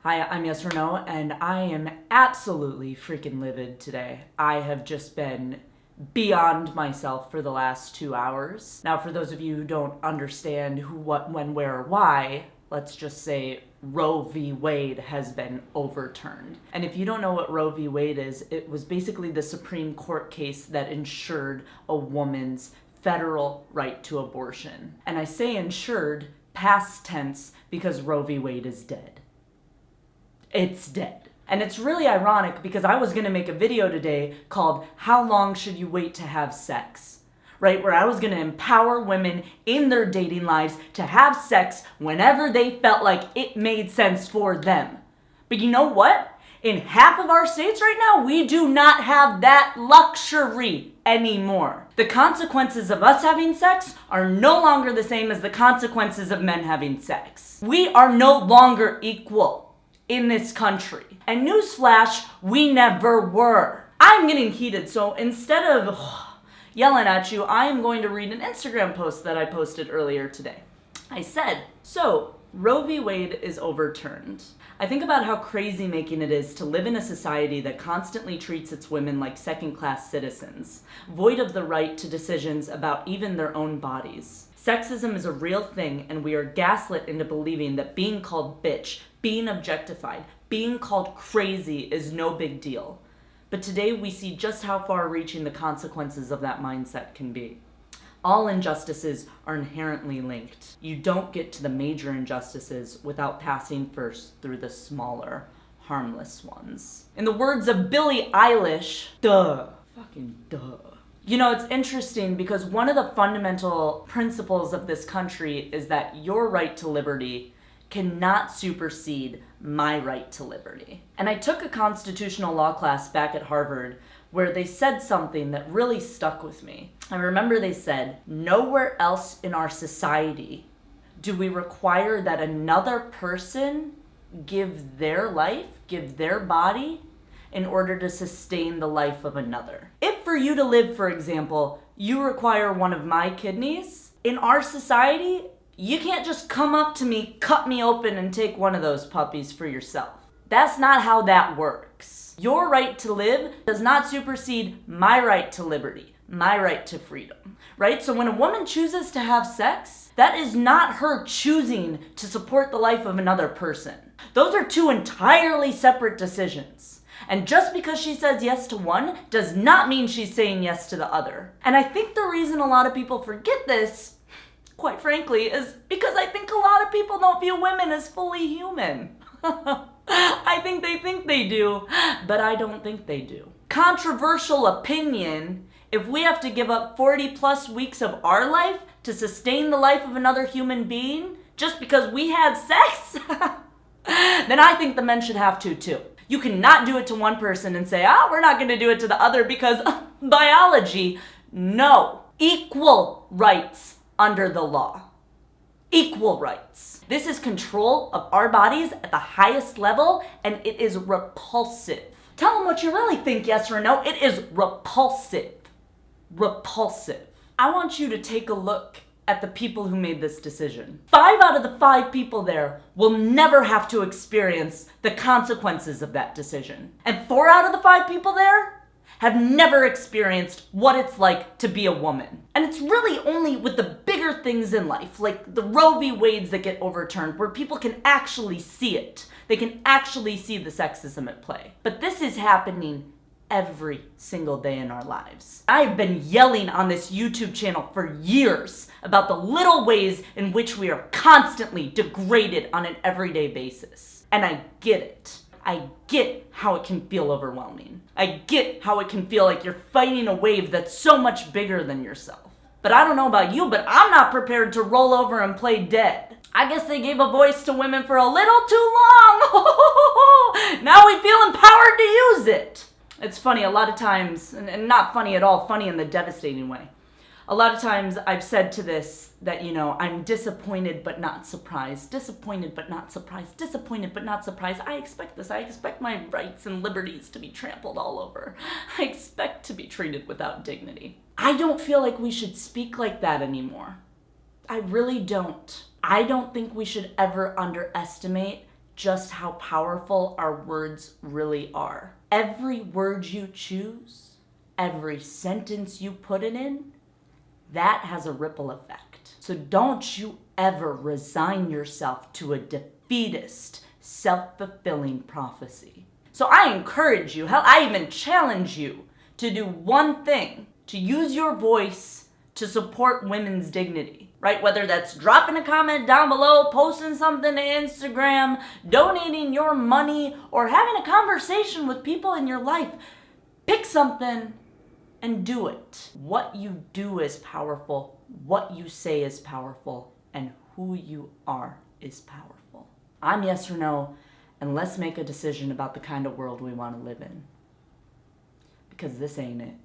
Hi, I'm Yes or No, and I am absolutely freaking livid today. I have just been beyond myself for the last 2 hours. Now, for those of you who don't understand who, what, when, where, or why, let's just say Roe v. Wade has been overturned. And if you don't know what Roe v. Wade is, it was basically the Supreme Court case that ensured a woman's federal right to abortion. And I say ensured past tense because Roe v. Wade is dead. It's dead. And it's really ironic because I was going to make a video today called How Long Should You Wait to Have Sex? Right? Where I was going to empower women in their dating lives to have sex whenever they felt like it made sense for them. But you know what? In half of our states right now, we do not have that luxury anymore. The consequences of us having sex are no longer the same as the consequences of men having sex. We are no longer equal in this country. And newsflash, we never were. I'm getting heated, so instead of yelling at you, I am going to read an Instagram post that I posted earlier today. I said, so Roe v. Wade is overturned. I think about how crazy making it is to live in a society that constantly treats its women like second-class citizens, void of the right to decisions about even their own bodies. Sexism is a real thing, and we are gaslit into believing that being called bitch, being objectified, being called crazy is no big deal. But today we see just how far-reaching the consequences of that mindset can be. All injustices are inherently linked. You don't get to the major injustices without passing first through the smaller, harmless ones. In the words of Billie Eilish, duh. Fucking duh. You know, it's interesting because one of the fundamental principles of this country is that your right to liberty cannot supersede my right to liberty. And I took a constitutional law class back at Harvard where they said something that really stuck with me. I remember they said, nowhere else in our society do we require that another person give their life, give their body, in order to sustain the life of another. If for you to live, for example, you require one of my kidneys, in our society, you can't just come up to me, cut me open, and take one of those puppies for yourself. That's not how that works. Your right to live does not supersede my right to liberty, my right to freedom, right? So when a woman chooses to have sex, that is not her choosing to support the life of another person. Those are two entirely separate decisions. And just because she says yes to one does not mean she's saying yes to the other. And I think the reason a lot of people forget this, quite frankly, is because I think a lot of people don't view women as fully human. I think they do, but I don't think they do. Controversial opinion, if we have to give up 40 plus weeks of our life to sustain the life of another human being just because we had sex, then I think the men should have to too. You cannot do it to one person and say, we're not going to do it to the other because biology. No. Equal rights under the law. Equal rights. This is control of our bodies at the highest level, and it is repulsive. Tell them what you really think, yes or no. It is repulsive. Repulsive. I want you to take a look at the people who made this decision. 5 out of the 5 people there will never have to experience the consequences of that decision. And 4 out of the 5 people there have never experienced what it's like to be a woman. And it's really only with the bigger things in life, like the Roe v. Wades that get overturned, where people can actually see it. They can actually see the sexism at play. But this is happening every single day in our lives. I've been yelling on this YouTube channel for years about the little ways in which we are constantly degraded on an everyday basis. And I get it. I get how it can feel overwhelming. I get how it can feel like you're fighting a wave that's so much bigger than yourself. But I don't know about you, but I'm not prepared to roll over and play dead. I guess they gave a voice to women for a little too long. Now we feel empowered to use it. It's funny, a lot of times, and not funny at all, funny in the devastating way. A lot of times I've said to this that, I'm disappointed but not surprised. Disappointed but not surprised. Disappointed but not surprised. I expect this. I expect my rights and liberties to be trampled all over. I expect to be treated without dignity. I don't feel like we should speak like that anymore. I really don't. I don't think we should ever underestimate just how powerful our words really are. Every word you choose, every sentence you put it in, that has a ripple effect. So don't you ever resign yourself to a defeatist, self-fulfilling prophecy. So I encourage you, hell, I even challenge you to do one thing, to use your voice to support women's dignity, right? Whether that's dropping a comment down below, posting something to Instagram, donating your money, or having a conversation with people in your life. Pick something and do it. What you do is powerful, what you say is powerful, and who you are is powerful. I'm Yes or No, and let's make a decision about the kind of world we want to live in. Because this ain't it.